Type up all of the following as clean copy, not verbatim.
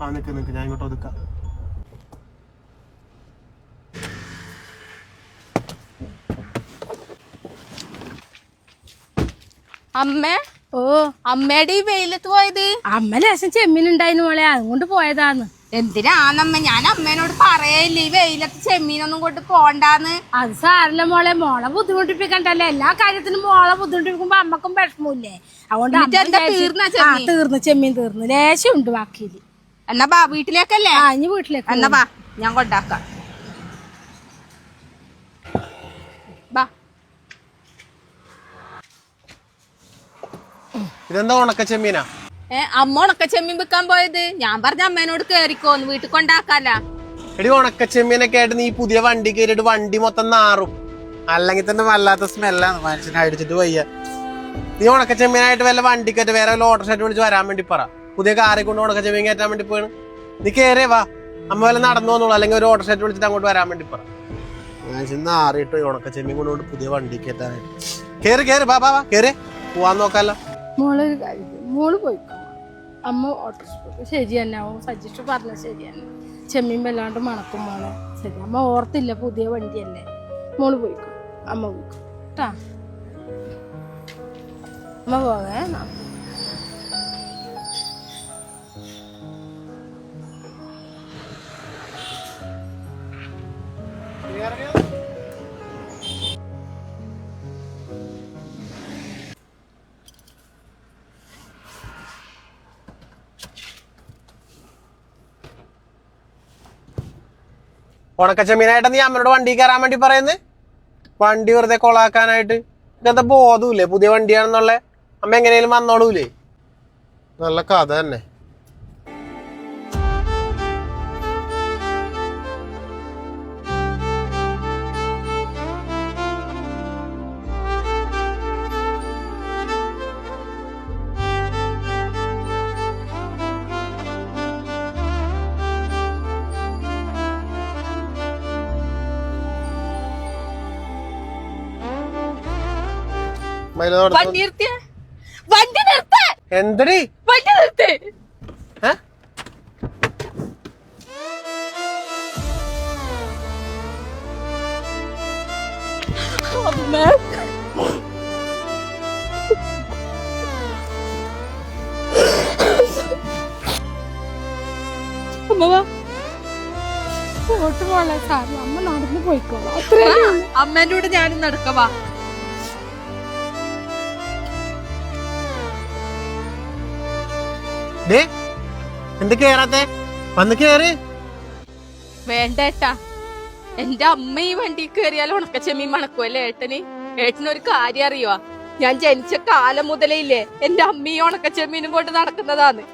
ആ നിക്ക് ഞാൻ ഇങ്ങോട്ട് ഒതുക്കാം. അമ്മേ, ഓ അമ്മയുടെ ഈ വെയിലത്ത് പോയത്? അമ്മ ലേശം ചെമ്മീനുണ്ടായിരുന്നു മോളെ, അതുകൊണ്ട് പോയതാന്ന്. എന്തിനാന്നമ്മ? ഞാൻ അമ്മേനോട് പറയല്ലേ ഈ വെയിലത്ത് ചെമ്മീനൊന്നും കൊണ്ട് പോണ്ടാന്ന്. അത് സാരല്ല മോളെ, മോളെ ബുദ്ധിമുട്ടിപ്പിക്കണ്ടല്ലേ. എല്ലാ കാര്യത്തിനും മോളെ ബുദ്ധിമുട്ടിപ്പിക്കുമ്പോ അമ്മക്കും വിഷമമില്ലേ. അതുകൊണ്ട് തീർന്നു, ചെമ്മീൻ തീർന്നു. ലേശം ഉണ്ട് ബാക്കിയില്. എന്നാ ബാ വീട്ടിലേക്കല്ലേ? ഇനി വീട്ടിലേക്ക്. എന്നാ ബാ ഞാൻ കൊണ്ടാക്കാം. ഇതെന്താ ഉണക്ക ചെമ്മീനാ? അമ്മ ഉണക്ക ചെമ്മീൻ വിൽക്കാൻ പോയത്. ഞാൻ പറഞ്ഞ അമ്മേനോട് കേറിക്കോന്ന്, വീട്ടിൽ കൊണ്ടാക്കാല. എടി ഉണക്ക ചെമ്മീനൊക്കെ ആയിട്ട് നീ പുതിയ വണ്ടി കയറിയിട്ട് വണ്ടി മൊത്തം നാറും. അല്ലെങ്കിൽ തന്നെ വല്ലാത്ത സ്മെല്ലാണ്, മനുഷ്യനെ അടിച്ചിട്ട് വയ്യ. നീ ഉണക്ക ചെമ്മീനായിട്ട് വല്ല വണ്ടിക്കറ്റ് വേറെ വല്ല ഓട്ടോഷായിട്ട് വിളിച്ച് വരാൻ വേണ്ടി പറ. പുതിയ കാറെ കൊണ്ട് ഉണക്ക ചെമ്മീൻ കയറ്റാൻ വേണ്ടി പോയാണ്. നീ കയറിയേ വാ, അമ്മ വല്ല നടന്നു വന്നോളൂ. അല്ലെങ്കിൽ ഒരു ഓട്ടോഷായിട്ട് വിളിച്ചിട്ട് അങ്ങോട്ട് വരാൻ വേണ്ടി പറ. മനുഷ്യൻ നാറിയിട്ട് ഉണക്ക ചെമ്മീൻ കൊണ്ടുകൊണ്ട് പുതിയ വണ്ടി കയറ്റാനായിട്ട്. കേറി ബാ കേറി പോവാൻ നോക്കാലോ. മോളൊരു കാര്യം, മോള് പോയിക്കോ. അമ്മ ഓട്ടോ ശരി തന്നെ, സജസ്റ്റ് പറഞ്ഞ ശരി തന്നെ. ചെമ്മീൻ വല്ലാണ്ട് മണക്കും മോളെ. ശരി, അമ്മ ഓർത്തില്ല, പുതിയ വണ്ടിയല്ലേ. മോള് പോയിക്കോ, അമ്മ പോയിക്കോ കേട്ടാ. അമ്മ പോകേ. ഉണക്ക ചെമ്മീനായിട്ട് നീ അമ്മയോട് വണ്ടി കയറാൻ വേണ്ടി പറയുന്നത്? വണ്ടി വെറുതെ കൊളാക്കാനായിട്ട്. ഇതെന്താ ബോധമില്ലേ പുതിയ വണ്ടിയാണെന്നുള്ള? അമ്മ എങ്ങനെയും വന്നോളൂലേ? നല്ല കഥ തന്നെ. എന്തടി വണ്ടി നിർത്തേ. അമ്മ നടന്നു പോയിക്കോളാം. അമ്മേന്റെ കൂടെ ഞാനും നടക്കവാ. എന്ത് കേറാത്തെ? വന്ന് കേറി. വേണ്ടേട്ടാ, എന്റെ അമ്മ ഈ വണ്ടി കയറിയാൽ ഉണക്കച്ചെമ്മീൻ മണക്കുമല്ലേ ഏട്ടന്? ഏട്ടനൊരു കാര്യം അറിയുവാ? ഞാൻ ജനിച്ച കാലം മുതലേ ഇല്ലേ എന്റെ അമ്മ ഈ ഉണക്കച്ചെമ്മീനും കൊണ്ട് നടക്കുന്നതാന്ന്.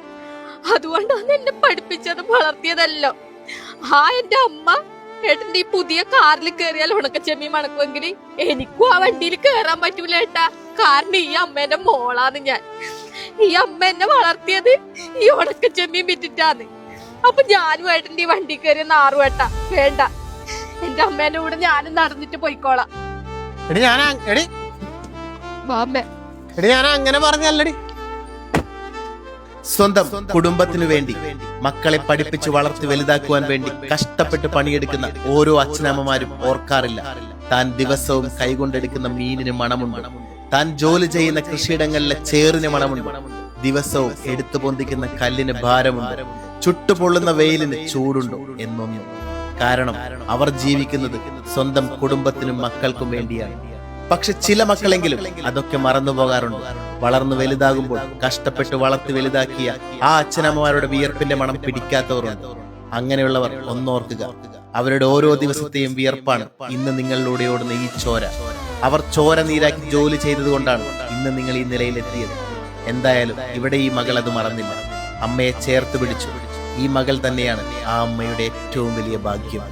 അതുകൊണ്ടാണ് എന്നെ പഠിപ്പിച്ചതും വളർത്തിയതല്ലോ. എന്റെ അമ്മ ഏട്ടന്റെ ഈ പുതിയ കാറിൽ കയറിയാൽ ഉണക്കച്ചെമ്മീൻ മണക്കുമെങ്കിൽ എനിക്കും ആ വണ്ടിയിൽ കയറാൻ പറ്റൂല ഏട്ടാ. കാരണം ഈ അമ്മേന്റെ മോളാന്ന് ഞാൻ. ഈ അമ്മ എന്നെ വളർത്തിയത് ഈ ഉണക്കച്ചെമ്മീൻ വിറ്റിട്ടാന്ന്. അപ്പൊ ഞാനും ഏട്ടന്റെ ഈ വണ്ടി കയറിയ നാറുവേട്ടാ. വേണ്ട, എന്റെ അമ്മേന്റെ കൂടെ ഞാനും നടന്നിട്ട് പോയിക്കോളാം. ഞാൻ അങ്ങനെ പറഞ്ഞല്ലടി. സ്വന്തം കുടുംബത്തിനു വേണ്ടി, മക്കളെ പഠിപ്പിച്ച് വളർത്തി വലുതാക്കുവാൻ വേണ്ടി കഷ്ടപ്പെട്ട് പണിയെടുക്കുന്ന ഓരോ അച്ഛനമ്മമാരും ഓർക്കാറില്ല, താൻ ദിവസവും കൈകൊണ്ടെടുക്കുന്ന മീനിന് മണമുണ്ട്, താൻ ജോലി ചെയ്യുന്ന കൃഷിയിടങ്ങളിലെ ചേറിന് മണമുണ്ട്, ദിവസവും എടുത്തു പൊന്തിക്കുന്ന കല്ലിന് ഭാരമുണ്ട്, ചുട്ടുപൊള്ളുന്ന വെയിലിന് ചൂടുണ്ടോ എന്നൊന്നും. കാരണം അവർ ജീവിക്കുന്നത് സ്വന്തം കുടുംബത്തിനും മക്കൾക്കും വേണ്ടിയാണ്. പക്ഷെ ചില മക്കളെങ്കിലും അതൊക്കെ മറന്നു പോകാറുണ്ട്. വളർന്നു വലുതാകുമ്പോൾ കഷ്ടപ്പെട്ട് വളർത്തി വലുതാക്കിയ ആ അച്ഛനമ്മമാരുടെ വിയർപ്പിന്റെ മണം പിടിക്കാത്തവരുണ്ട്. അങ്ങനെയുള്ളവർ ഒന്നോർക്കുക, അവരുടെ ഓരോ ദിവസത്തെയും വിയർപ്പാണ് ഇന്ന് നിങ്ങളിലൂടെ ഓടുന്ന ഈ ചോര. അവർ ചോര നീരാക്കി ജോലി ചെയ്തതുകൊണ്ടാണ് ഇന്ന് നിങ്ങൾ ഈ നിലയിലെത്തിയത്. എന്തായാലും ഇവിടെ ഈ മകൾ അത് മറന്നില്ല, അമ്മയെ ചേർത്ത് പിടിച്ചു. ഈ മകൾ തന്നെയാണ് ആ അമ്മയുടെ ഏറ്റവും വലിയ ഭാഗ്യം.